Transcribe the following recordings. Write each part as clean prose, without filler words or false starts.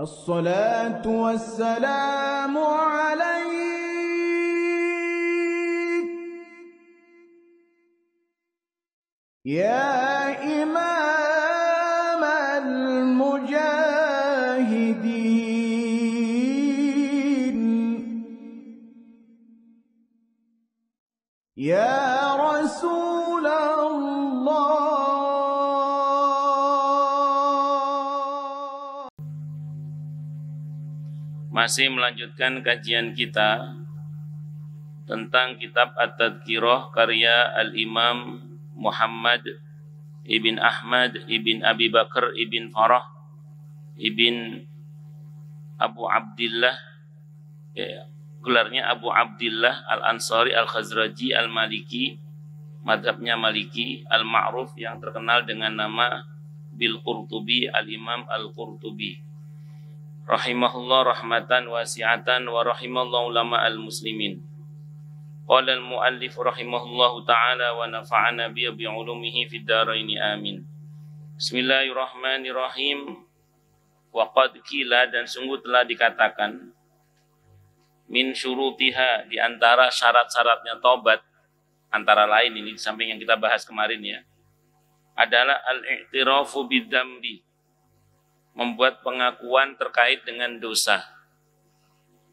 الصلاة والسلام عليك يا إمام المجاهدين يا رسول الله. Masih melanjutkan kajian kita tentang kitab At-Tadhkirah karya Al-Imam Muhammad Ibn Ahmad Ibn Abi Bakar Ibn Farah Ibn Abu Abdillah, gelarnya Abu Abdillah Al-Ansari Al-Khazraji Al-Maliki, madhabnya Maliki, Al-Ma'ruf yang terkenal dengan nama Bil-Qurtubi, Al-Imam Al-Qurtubi rahimahullah rahmatan wasi'atan wa rahimallahu ulama al-muslimin. Qala al-muallif rahimahullahu ta'ala wa nafa'ana bi ulumihi fid dharaini amin. Bismillahirrahmanirrahim. Wa qad qila, dan sungguh telah dikatakan, min syurutiha, di antara syarat-syaratnya taubat, antara lain ini di samping yang kita bahas kemarin ya, adalah al-i'tirafu bidzambi, membuat pengakuan terkait dengan dosa.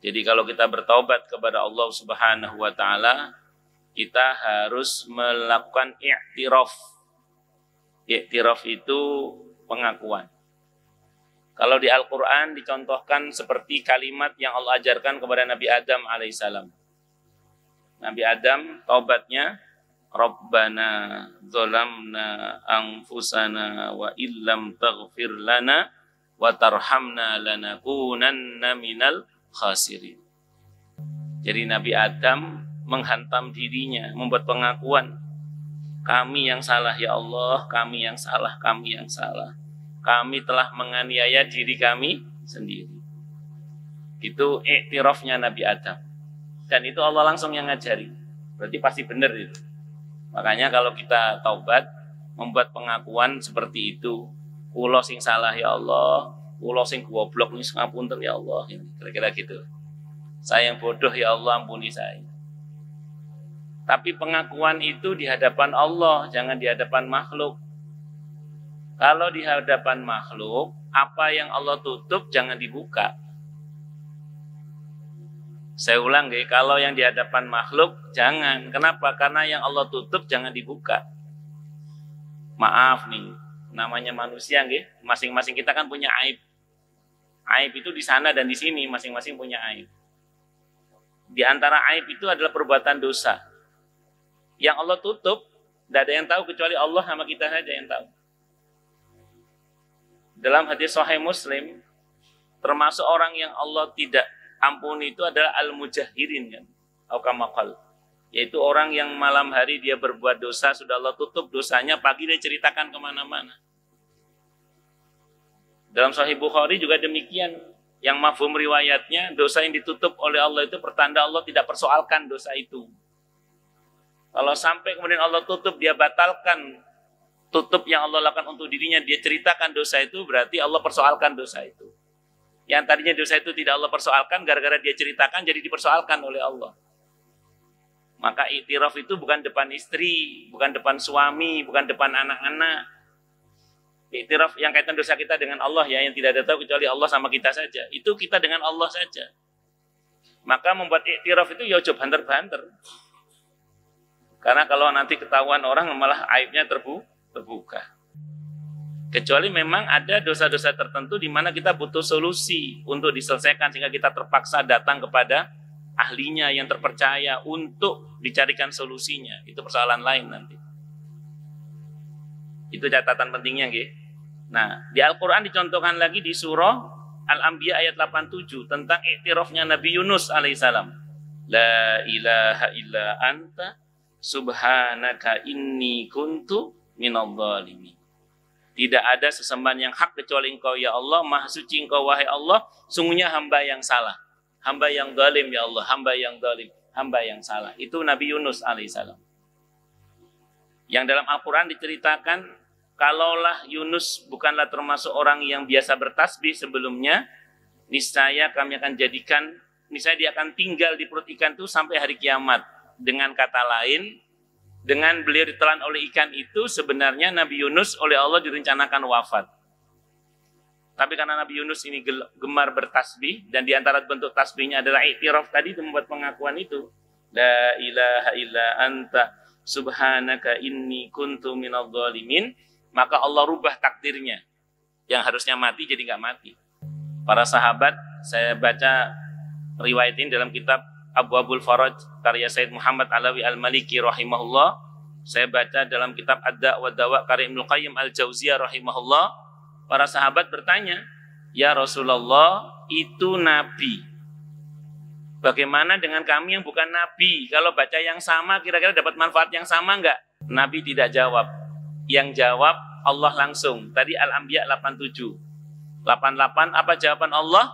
Jadi kalau kita bertaubat kepada Allah Subhanahu wa taala, kita harus melakukan i'tiraf. I'tiraf itu pengakuan. Kalau di Al-Qur'an dicontohkan seperti kalimat yang Allah ajarkan kepada Nabi Adam alaihissalam. Nabi Adam taubatnya, Rabbana dzalamna anfusana wa illam taghfir lana wa tarhamna lanakunanna minal khasirin. Jadi Nabi Adam menghantam dirinya, membuat pengakuan, kami yang salah ya Allah, kami yang salah, kami yang salah. Kami telah menganiaya diri kami sendiri. Itu iktirafnya Nabi Adam. Dan itu Allah langsung yang ngajari. Berarti pasti benar itu. Makanya kalau kita taubat, membuat pengakuan seperti itu, kulo sing salah ya Allah, kulo sing goblok nih ngapunten ya Allah, kira-kira gitu. Saya yang bodoh ya Allah, ampuni saya. Tapi pengakuan itu di hadapan Allah, jangan di hadapan makhluk. Kalau di hadapan makhluk, apa yang Allah tutup jangan dibuka. Saya ulang ya, kalau yang di hadapan makhluk jangan. Kenapa? Karena yang Allah tutup jangan dibuka. Maaf nih, namanya manusia nggih, masing-masing kita kan punya aib. Aib itu di sana dan di sini, masing-masing punya aib. Di antara aib itu adalah perbuatan dosa. Yang Allah tutup, tidak ada yang tahu kecuali Allah sama kita saja yang tahu. Dalam hadis Sahih Muslim, termasuk orang yang Allah tidak ampuni itu adalah al-mujahirin kan, atau kamakal, yaitu orang yang malam hari dia berbuat dosa, sudah Allah tutup dosanya, pagi dia ceritakan kemana-mana. Dalam Sahih Bukhari juga demikian, yang mafhum riwayatnya, dosa yang ditutup oleh Allah itu pertanda Allah tidak persoalkan dosa itu. Kalau sampai kemudian Allah tutup, dia batalkan tutup yang Allah lakukan untuk dirinya, dia ceritakan dosa itu, berarti Allah persoalkan dosa itu. Yang tadinya dosa itu tidak Allah persoalkan, gara-gara dia ceritakan jadi dipersoalkan oleh Allah. Maka iktiraf itu bukan depan istri, bukan depan suami, bukan depan anak-anak. Iktiraf yang kaitan dosa kita dengan Allah ya, yang tidak ada tahu kecuali Allah sama kita saja. Itu kita dengan Allah saja. Maka membuat iktiraf itu ya coba banter-banter. Karena kalau nanti ketahuan orang malah aibnya terbuka. Kecuali memang ada dosa-dosa tertentu di mana kita butuh solusi untuk diselesaikan, sehingga kita terpaksa datang kepada ahlinya yang terpercaya untuk dicarikan solusinya. Itu persoalan lain nanti. Itu catatan pentingnya nggih. Nah, di Al-Qur'an dicontohkan lagi di surah Al-Anbiya ayat 87 tentang iktirafnya Nabi Yunus alaihissalam. La ilaha illa anta subhanaka inni kuntu minadh dhalimin. Tidak ada sesembahan yang hak kecuali Engkau ya Allah, maha suci Engkau wahai Allah, sungguhnya hamba yang salah, hamba yang zalim ya Allah, hamba yang zalim, hamba yang salah. Itu Nabi Yunus alaihissalam. Yang dalam Al-Quran diceritakan, kalaulah Yunus bukanlah termasuk orang yang biasa bertasbih sebelumnya, niscaya kami akan jadikan, niscaya dia akan tinggal di perut ikan itu sampai hari kiamat. Dengan kata lain, dengan beliau ditelan oleh ikan itu, sebenarnya Nabi Yunus oleh Allah direncanakan wafat. Tapi karena Nabi Yunus ini gemar bertasbih, dan di antara bentuk tasbihnya adalah i'tiraf tadi, itu membuat pengakuan itu. La ilaha illa anta subhanaka inni kuntu minadh dhalimin. Maka Allah rubah takdirnya. Yang harusnya mati jadi nggak mati. Para sahabat, saya baca riwayat ini dalam kitab Abwabul Faraj karya Said Muhammad Alawi Al-Maliki rahimahullah. Saya baca dalam kitab Ad-Da' wa Dawa karya Ibnu Qayyim Al-Jauziyah rahimahullah. Para sahabat bertanya, "Ya Rasulullah, itu nabi. Bagaimana dengan kami yang bukan nabi? Kalau baca yang sama kira-kira dapat manfaat yang sama enggak?" Nabi tidak jawab. Yang jawab Allah langsung. Tadi Al-Anbiya 87. 88 apa jawaban Allah?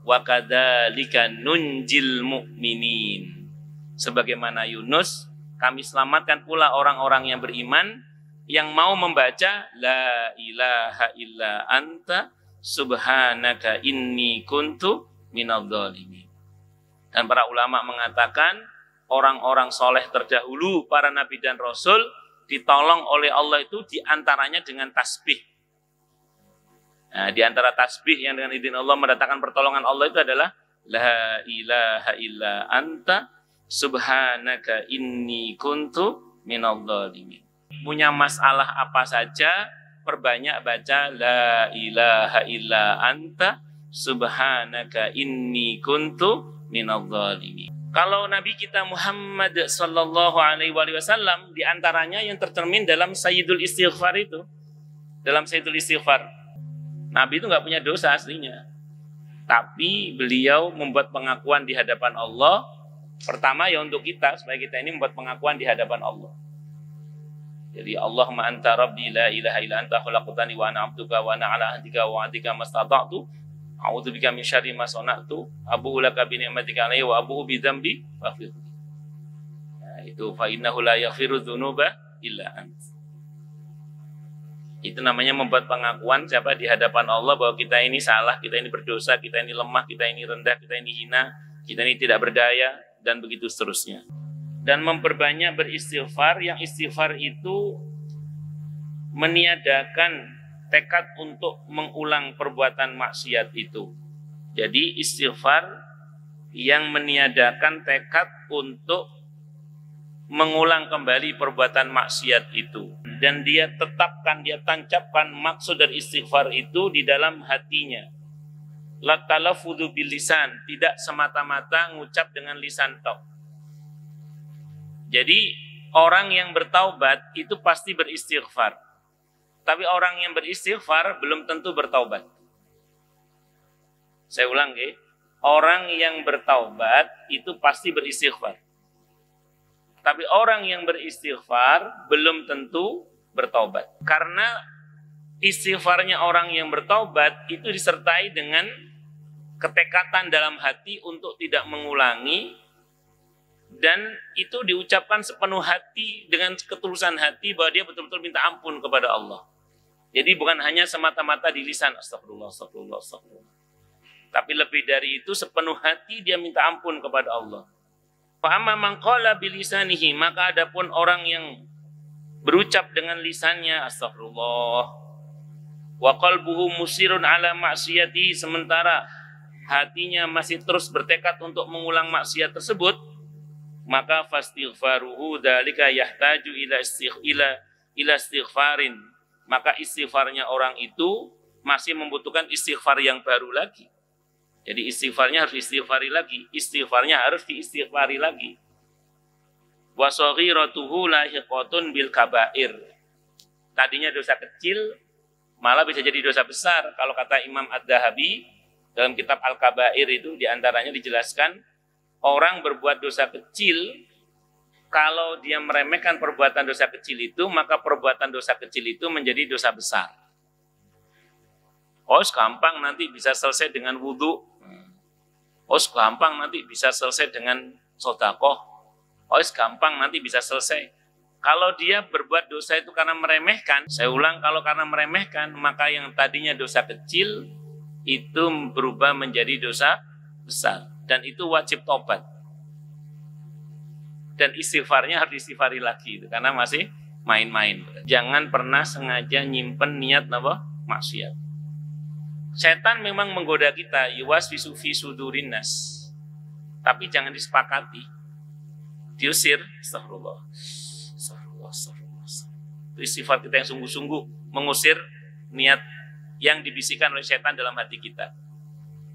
Wa kadzalika nunjil mu'minin. Sebagaimana Yunus, kami selamatkan pula orang-orang yang beriman yang mau membaca la ilaha illa anta subhanaka inni kuntu minadh dhalimin. Dan para ulama mengatakan orang-orang soleh terdahulu, para nabi dan rasul, ditolong oleh Allah itu diantaranya dengan tasbih. Nah, di antara tasbih yang dengan izin Allah mendatangkan pertolongan Allah itu adalah la ilaha illa anta subhanaka inni kuntu minadh dhalimin. Punya masalah apa saja, perbanyak baca la ilaha illa anta subhanaka inni kuntu minadh dhalimin. Kalau Nabi kita Muhammad sallallahu alaihi wasallam, di antaranya yang tercermin dalam Sayyidul Istighfar itu. Dalam Sayyidul Istighfar, Nabi itu nggak punya dosa aslinya. Tapi beliau membuat pengakuan di hadapan Allah. Pertama ya untuk kita, supaya kita ini membuat pengakuan di hadapan Allah. Jadi Allahumma anta rabbi la ilaha illa anta khalaqtani wa ana 'abduka wa ana 'ala ahdika wa 'adika mastata'tu a'udzubika min syarri ma sana'tu abu'u laka bi ni'matika 'alayya wa abu'u bi dzambi faghfir. Nah, itu fa innahu la yaghfiru dzunuba illa ant. Itu namanya membuat pengakuan siapa di hadapan Allah bahwa kita ini salah, kita ini berdosa, kita ini lemah, kita ini rendah, kita ini hina, kita ini tidak berdaya, dan begitu seterusnya. Dan memperbanyak beristighfar, yang istighfar itu meniadakan tekad untuk mengulang perbuatan maksiat itu. Jadi istighfar yang meniadakan tekad untuk mengulang kembali perbuatan maksiat itu. Dan dia tetapkan, dia tancapkan maksud dari istighfar itu di dalam hatinya. La talafudhu bil lisan, tidak semata-mata ngucap dengan lisan tok. Jadi orang yang bertaubat itu pasti beristighfar. Tapi orang yang beristighfar belum tentu bertaubat. Saya ulang ya. Orang yang bertaubat itu pasti beristighfar. Tapi orang yang beristighfar belum tentu bertaubat. Karena istighfarnya orang yang bertaubat itu disertai dengan ketekatan dalam hati untuk tidak mengulangi. Dan itu diucapkan sepenuh hati dengan ketulusan hati bahwa dia betul-betul minta ampun kepada Allah. Jadi bukan hanya semata-mata di lisan astagfirullah, astagfirullah, astagfirullah. Tapi lebih dari itu sepenuh hati dia minta ampun kepada Allah. Fa amma man qala bilisanihi, maka adapun orang yang berucap dengan lisannya astagfirullah wa qalbuhu musirun ala ma'siyati, sementara hatinya masih terus bertekad untuk mengulang maksiat tersebut, maka fastighfaruhu dzalika yahtaju ila istighfarin. Maka istighfarnya orang itu masih membutuhkan istighfar yang baru lagi. Jadi istighfarnya harus istighfari lagi, istighfarnya harus diistighfari lagi. Wa saghiratuhu lahiqatun bil kabair. Tadinya dosa kecil malah bisa jadi dosa besar. Kalau kata Imam Ad-Dahabi dalam kitab Al-Kabair itu diantaranya dijelaskan, orang berbuat dosa kecil, kalau dia meremehkan perbuatan dosa kecil itu, maka perbuatan dosa kecil itu menjadi dosa besar. Oh, gampang nanti bisa selesai dengan wudhu. Oh, gampang nanti bisa selesai dengan sedekah. Oh, gampang nanti bisa selesai. Kalau dia berbuat dosa itu karena meremehkan, saya ulang, kalau karena meremehkan, maka yang tadinya dosa kecil, itu berubah menjadi dosa besar. Dan itu wajib tobat. Dan istighfarnya harus istighfari lagi itu, karena masih main-main. Jangan pernah sengaja nyimpen niat apa? Maksiat. Setan memang menggoda kita, yuwaswisu fi sudurin nas. Tapi jangan disepakati. Diusir, astagfirullah. Astagfirullah, astagfirullah. Itu istighfar kita yang sungguh-sungguh mengusir niat yang dibisikkan oleh setan dalam hati kita.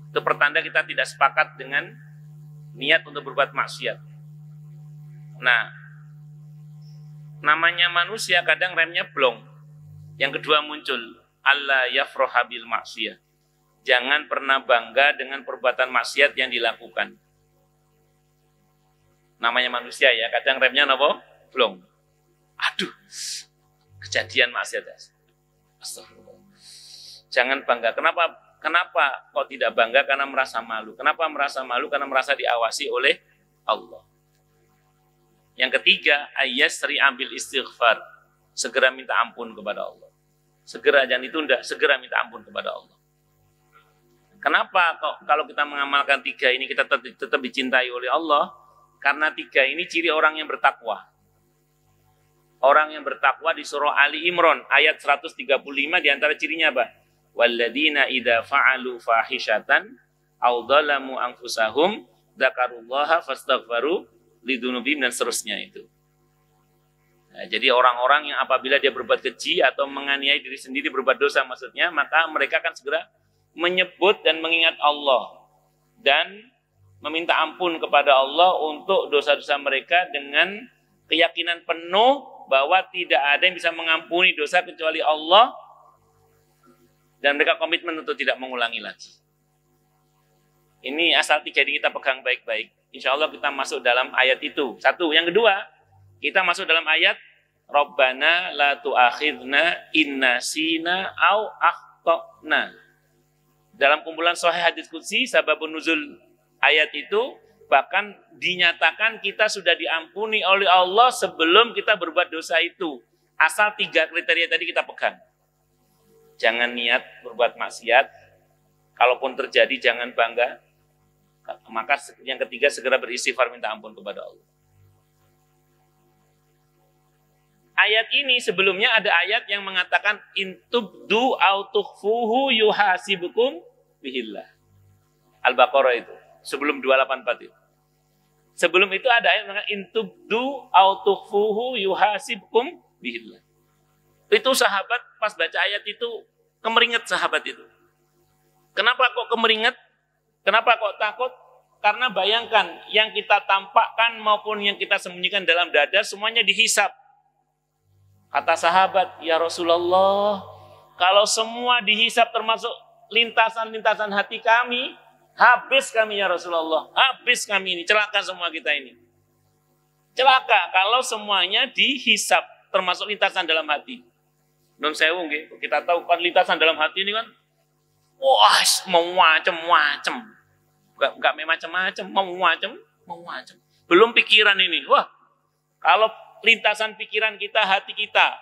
Itu pertanda kita tidak sepakat dengan niat untuk berbuat maksiat. Nah, namanya manusia kadang remnya blong. Yang kedua muncul, Allah yafroha bil maksiyah. Jangan pernah bangga dengan perbuatan maksiat yang dilakukan. Namanya manusia ya, kadang remnya apa? Blong. Aduh, kejadian maksiat. Astagfirullah. Jangan bangga. Kenapa kok tidak bangga? Karena merasa malu. Kenapa merasa malu? Karena merasa diawasi oleh Allah. Yang ketiga, ayyasri ambil istighfar. Segera minta ampun kepada Allah. Segera, jangan ditunda, segera minta ampun kepada Allah. Kenapa kok kalau kita mengamalkan tiga ini kita tetap dicintai oleh Allah? Karena tiga ini ciri orang yang bertakwa. Orang yang bertakwa di surah Ali Imran ayat 135 diantara cirinya apa? Walladzina idza fa'alu fahishatan aw dzalamu anfusahum dzakarullaha fastaghfaru lidunubim dan seterusnya itu. Nah, jadi orang-orang yang apabila dia berbuat keji atau menganiaya diri sendiri berbuat dosa maksudnya, maka mereka akan segera menyebut dan mengingat Allah dan meminta ampun kepada Allah untuk dosa-dosa mereka dengan keyakinan penuh bahwa tidak ada yang bisa mengampuni dosa kecuali Allah, dan mereka komitmen untuk tidak mengulangi lagi. Ini asal tiga ini kita pegang baik-baik. Insya Allah kita masuk dalam ayat itu. Satu. Yang kedua, kita masuk dalam ayat Rabbana la tu'akhidna inna sina au akhtana. Dalam kumpulan Sahih Hadits Qudsi, sababun nuzul ayat itu bahkan dinyatakan kita sudah diampuni oleh Allah sebelum kita berbuat dosa itu. Asal tiga kriteria tadi kita pegang. Jangan niat berbuat maksiat. Kalaupun terjadi jangan bangga. Maka yang ketiga segera beristighfar minta ampun kepada Allah. Ayat ini sebelumnya ada ayat yang mengatakan intubdu au tukhfuhu yuhasibukum bihillah. Al-Baqarah itu sebelum 284 itu. Sebelum itu ada ayat yang mengatakan intubdu au tukhfuhu yuhasibukum bihillah. Itu sahabat pas baca ayat itu kemeringat sahabat itu. Kenapa kok kemeringat? Kenapa kok takut? Karena bayangkan yang kita tampakkan maupun yang kita sembunyikan dalam dada semuanya dihisap. Kata sahabat, ya Rasulullah, kalau semua dihisap termasuk lintasan-lintasan hati kami, habis kami ya Rasulullah, habis kami ini, celaka semua kita ini. Celaka kalau semuanya dihisap termasuk lintasan dalam hati. Non sewu nggih, kita tahu kan lintasan dalam hati ini kan, wah, mau macam-macam. Enggak macam-macam, mau macam. Belum pikiran ini. Wah, kalau lintasan pikiran kita, hati kita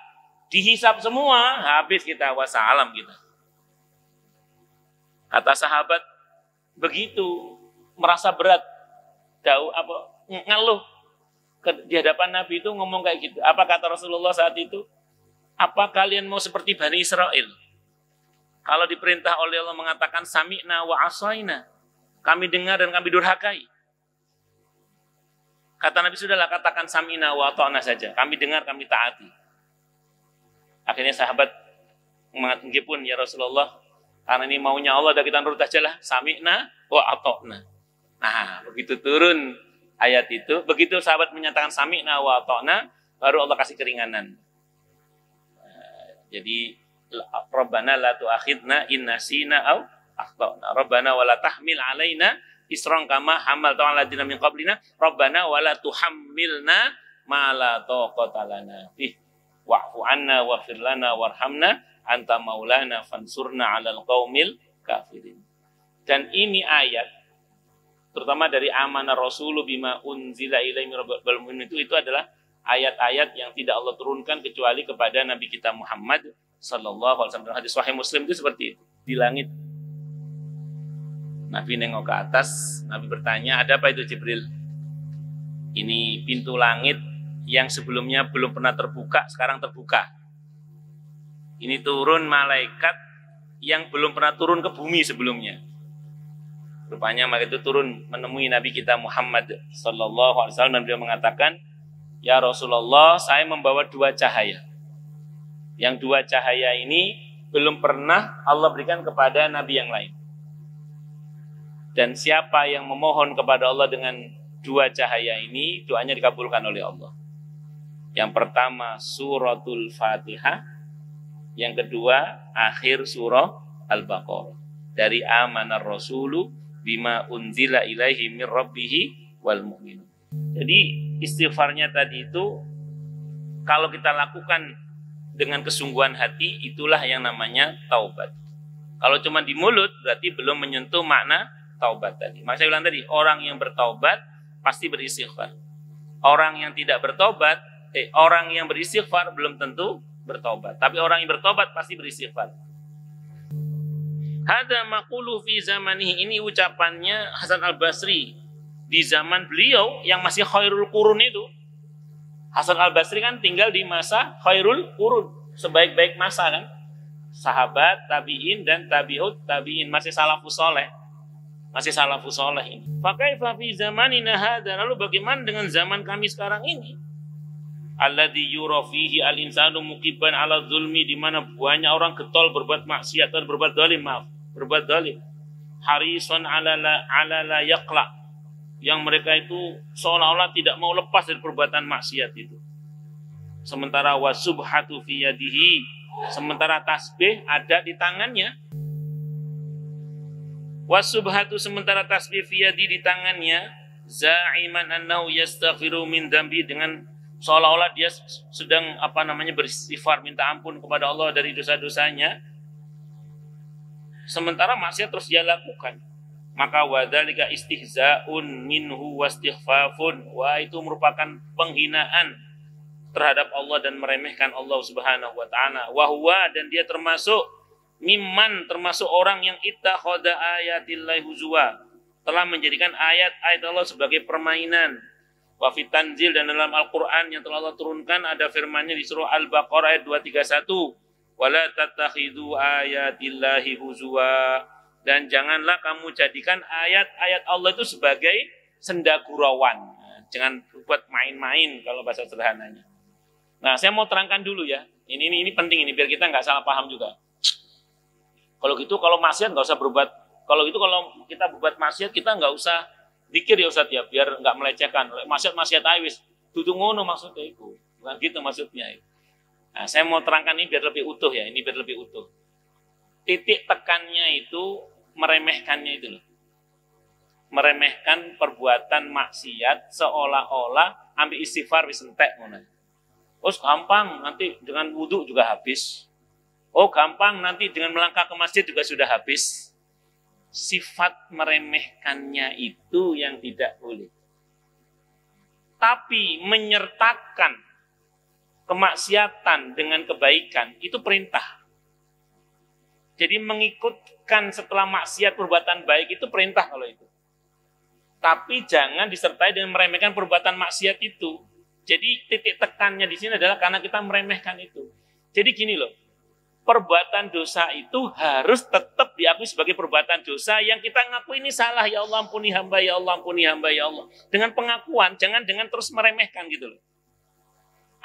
dihisap semua, habis kita, wassalam kita. Kata sahabat begitu, merasa berat, ngeluh di hadapan Nabi itu ngomong kayak gitu. Apa kata Rasulullah saat itu? Apa kalian mau seperti Bani Israel? Kalau diperintah oleh Allah mengatakan sami'na wa asaina, kami dengar dan kami durhakai. Kata Nabi, sudahlah katakan sami'na wa ata'na saja. Kami dengar, kami taati. Akhirnya sahabat mengatakan pun, ya Rasulullah, karena ini maunya Allah, dan kita nurut aja lah. Sami'na wa ata'na. Nah, begitu turun ayat itu, begitu sahabat menyatakan sami'na wa ata'na, baru Allah kasih keringanan. Jadi, Rabbana la tu'akhidna inna sina au akhtana. Rabbana wa la tahmil alaina isran kama hamalta 'ala alladziina min qablina. Rabbana wa la tuhammilna ma la taqata lana bih. Wa'fu 'anna waghfir lana warhamna anta maulana fansurna 'alal qaumil kafirin. Dan ini ayat terutama dari amanah rasulu bima unzila ilaihi rabbil alamin itu adalah ayat-ayat yang tidak Allah turunkan kecuali kepada Nabi kita Muhammad sallallahu alaihi wasallam. Hadis Sahih Muslim itu seperti itu. Di langit Nabi nengok ke atas, Nabi bertanya, ada apa itu Jibril? Ini pintu langit yang sebelumnya belum pernah terbuka, sekarang terbuka. Ini turun malaikat yang belum pernah turun ke bumi sebelumnya. Rupanya malaikat itu turun menemui Nabi kita Muhammad sallallahu alaihi wasallam dan beliau mengatakan, "Ya Rasulullah, saya membawa 2 cahaya. Yang 2 cahaya ini belum pernah Allah berikan kepada nabi yang lain. Dan siapa yang memohon kepada Allah dengan 2 cahaya ini, doanya dikabulkan oleh Allah. Yang pertama suratul Fatihah, yang kedua akhir surah Al-Baqarah. Dari amanar rasulu bima unzila ilaihi mir rabbihi wal mu'minun." Jadi istighfarnya tadi itu kalau kita lakukan dengan kesungguhan hati, itulah yang namanya taubat. Kalau cuma di mulut berarti belum menyentuh makna taubat tadi. Maka saya bilang tadi, orang yang bertaubat pasti beristighfar. Orang yang tidak bertobat, orang yang beristighfar belum tentu bertobat. Tapi orang yang bertobat pasti beristighfar. Hada maqulu fi zamanihi, ini ucapannya Hasan Al-Basri di zaman beliau yang masih khairul qurun itu. Hasan Al-Basri kan tinggal di masa khairul qurun, sebaik-baik masa kan. Sahabat, tabi'in dan tabi'ut tabi'in, masih salafus soleh. Masih salafus soleh ini. Fakaifa fi zamanina hadza, lalu bagaimana dengan zaman kami sekarang ini? Alladzi yura fihi al-insanu muqibban 'ala zulmi, di mana banyak orang getol berbuat maksiat dan berbuat zalim, berbuat zalim. Harisun 'ala la yaqla, yang mereka itu seolah-olah tidak mau lepas dari perbuatan maksiat itu. Sementara wasubhatu fi yadihi, sementara tasbih ada di tangannya. Wasubhatu, sementara tasbih fi yadi di tangannya, za'iman annahu yastaghfiru min dzambi, dengan seolah-olah dia sedang beristighfar, minta ampun kepada Allah dari dosa-dosanya. Sementara maksiat terus dia lakukan. Maka wadzalika istihza'un minhu wastighfafun, wah itu merupakan penghinaan terhadap Allah dan meremehkan Allah Subhanahu wa taala. Wa huwa, dan dia termasuk termasuk orang yang ittakhadha ayatillahi huzwa, telah menjadikan ayat-ayat Allah sebagai permainan. Wa fit tanzil, dan dalam Al-Qur'an yang telah Allah turunkan ada firman-Nya di surah Al-Baqarah ayat 231, wala tattakhidhu ayatillahi huzwa, dan janganlah kamu jadikan ayat-ayat Allah itu sebagai senda gurauan. Jangan buat main-main kalau bahasa sederhananya. Nah, saya mau terangkan dulu ya. Ini penting ini biar kita nggak salah paham juga. Kalau gitu, kalau maksiat nggak usah berbuat. Kalau kita berbuat maksiat, kita nggak usah zikir ya Ustaz ya, biar nggak melecehkan. Maksiat awis, dudu ngono maksudnya itu. Bukan gitu maksudnya. Nah, saya mau terangkan ini biar lebih utuh ya. Ini biar lebih utuh. Titik tekannya itu meremehkannya itu loh. Meremehkan perbuatan maksiat seolah-olah ambil istighfar wis entek ngono. Oh, gampang, nanti dengan wudhu juga habis. Oh, gampang, nanti dengan melangkah ke masjid juga sudah habis. Sifat meremehkannya itu yang tidak boleh. Tapi menyertakan kemaksiatan dengan kebaikan itu perintah. Jadi mengikutkan setelah maksiat perbuatan baik itu perintah kalau itu. Tapi jangan disertai dengan meremehkan perbuatan maksiat itu. Jadi titik tekannya di sini adalah karena kita meremehkan itu. Jadi gini loh, perbuatan dosa itu harus tetap diakui sebagai perbuatan dosa yang kita ngaku ini salah, ya Allah ampuni hamba, ya Allah ampuni hamba, ya Allah. Dengan pengakuan, jangan dengan terus meremehkan gitu loh.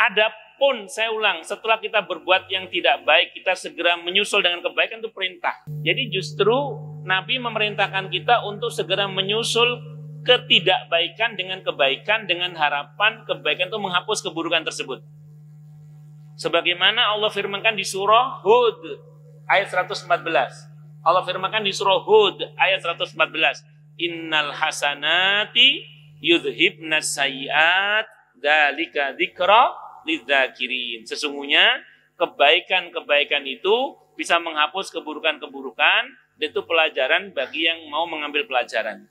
Adapun saya ulang, setelah kita berbuat yang tidak baik, kita segera menyusul dengan kebaikan, itu perintah. Jadi justru Nabi memerintahkan kita untuk segera menyusul ketidakbaikan dengan kebaikan, dengan harapan kebaikan itu menghapus keburukan tersebut. Sebagaimana Allah firmankan di surah Hud ayat 114. Allah firmankan di surah Hud ayat 114. Innal hasanati yudhibnas sayyiat dzalika dzikra lidzakirin. Sesungguhnya kebaikan-kebaikan itu bisa menghapus keburukan-keburukan, dan itu pelajaran bagi yang mau mengambil pelajaran.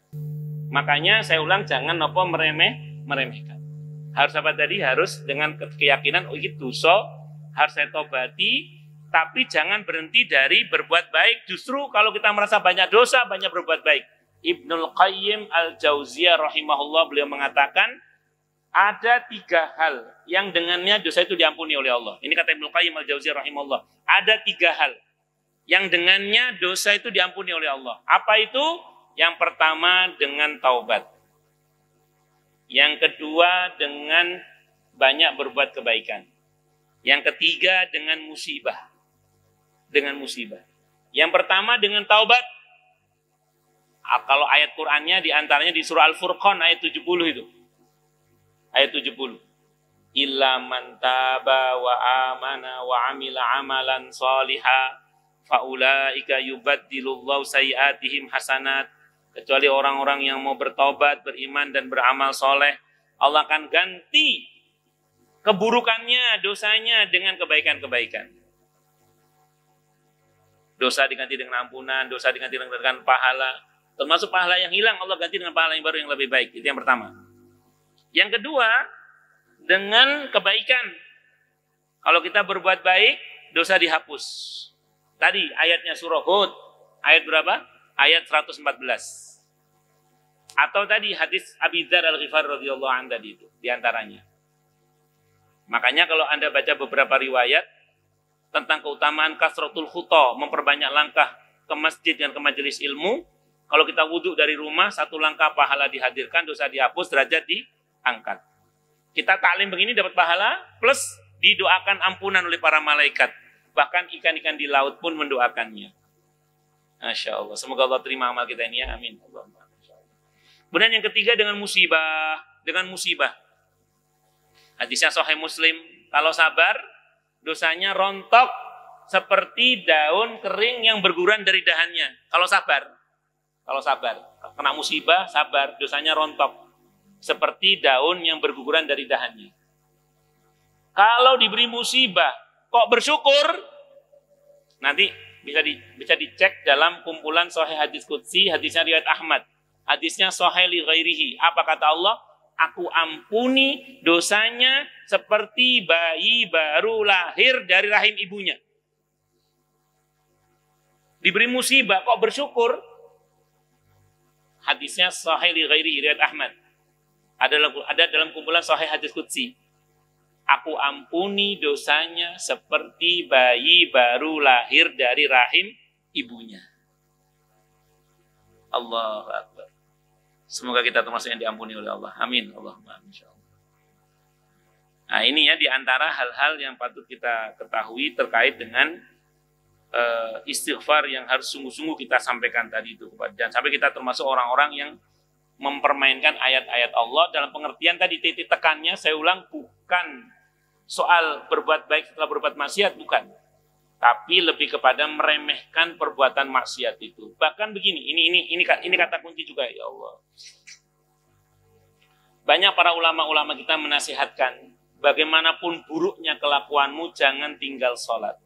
Makanya saya ulang, jangan meremehkan. Harus apa tadi? Harus dengan keyakinan, oh itu dosa, harus saya tobati, tapi jangan berhenti dari berbuat baik. Justru kalau kita merasa banyak dosa, banyak berbuat baik. Ibnul Qayyim Al-Jauziyah rahimahullah, beliau mengatakan ada 3 hal yang dengannya dosa itu diampuni oleh Allah. Ini kata Ibnul Qayyim Al-Jauziyah rahimahullah. Ada 3 hal yang dengannya dosa itu diampuni oleh Allah. Apa itu? Yang pertama dengan taubat. Yang kedua dengan banyak berbuat kebaikan. Yang ketiga dengan musibah. Dengan musibah. Yang pertama dengan taubat. Kalau ayat Qur'annya diantaranya di surah Al-Furqan ayat 70 itu. Ayat 70. Illa man taba wa amana wa amila amalan salihah faulaika yubaddilullahu sayiatihim hasanat. Kecuali orang-orang yang mau bertobat, beriman dan beramal soleh, Allah akan ganti keburukannya, dosanya dengan kebaikan-kebaikan. Dosa diganti dengan ampunan, dosa diganti dengan pahala. Termasuk pahala yang hilang, Allah ganti dengan pahala yang baru yang lebih baik. Itu yang pertama. Yang kedua, dengan kebaikan. Kalau kita berbuat baik, dosa dihapus. Tadi ayatnya surah Hud. Ayat berapa? Ayat 114. Atau tadi hadis Abi Dzar Al-Ghifari radhiyallahu anhu tadi itu. Diantaranya. Makanya kalau Anda baca beberapa riwayat tentang keutamaan kasratul khuta, memperbanyak langkah ke masjid dan ke majelis ilmu. Kalau kita wudhu dari rumah, 1 langkah pahala dihadirkan, dosa dihapus, derajat diangkat. Kita taklim begini dapat pahala, plus didoakan ampunan oleh para malaikat. Bahkan ikan-ikan di laut pun mendoakannya. Masya Allah. Semoga Allah terima amal kita ini ya. Amin. Kemudian yang ketiga dengan musibah. Dengan musibah. Hadisnya Sahih Muslim. Kalau sabar, dosanya rontok seperti daun kering yang berguguran dari dahannya. Kalau sabar. Kalau sabar, kena musibah, sabar, dosanya rontok. Seperti daun yang berguguran dari dahannya. Kalau diberi musibah, kok bersyukur? Nanti bisa dicek dalam kumpulan Sahih Hadis Qudsi, hadisnya riwayat Ahmad. Hadisnya Sahih li ghairihi. Apa kata Allah? Aku ampuni dosanya seperti bayi baru lahir dari rahim ibunya. Diberi musibah, kok bersyukur? Hadisnya Sahih li ghairi riwayat Ahmad. Ada dalam kumpulan Sahih Hadis Qudsi. Aku ampuni dosanya seperti bayi baru lahir dari rahim ibunya. Allahu Akbar. Semoga kita termasuk yang diampuni oleh Allah. Amin. Allahumma insyaallah. Nah, ini ya diantara hal-hal yang patut kita ketahui terkait dengan istighfar yang harus sungguh-sungguh kita sampaikan tadi itu. Dan sampai kita termasuk orang-orang yang mempermainkan ayat-ayat Allah dalam pengertian tadi titik tekannya, saya ulang, bukan soal berbuat baik setelah berbuat maksiat, bukan. Tapi lebih kepada meremehkan perbuatan maksiat itu. Bahkan begini, ini kata kunci juga ya Allah. Banyak para ulama-ulama kita menasihatkan, bagaimanapun buruknya kelakuanmu, jangan tinggal sholat.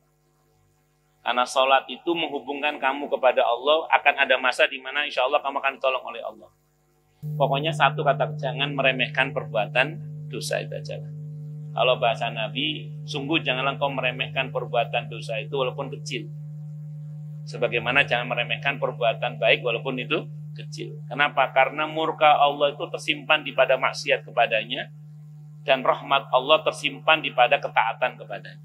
Karena sholat itu menghubungkan kamu kepada Allah, akan ada masa di mana insya Allah kamu akan ditolong oleh Allah. Pokoknya satu kata, jangan meremehkan perbuatan dosa itu aja. Kalau bahasa Nabi, sungguh janganlah kau meremehkan perbuatan dosa itu walaupun kecil. Sebagaimana jangan meremehkan perbuatan baik walaupun itu kecil. Kenapa? Karena murka Allah itu tersimpan di pada maksiat kepadanya, dan rahmat Allah tersimpan di pada ketaatan kepadanya.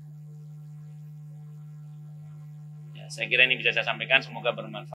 Saya kira ini bisa saya sampaikan, semoga bermanfaat.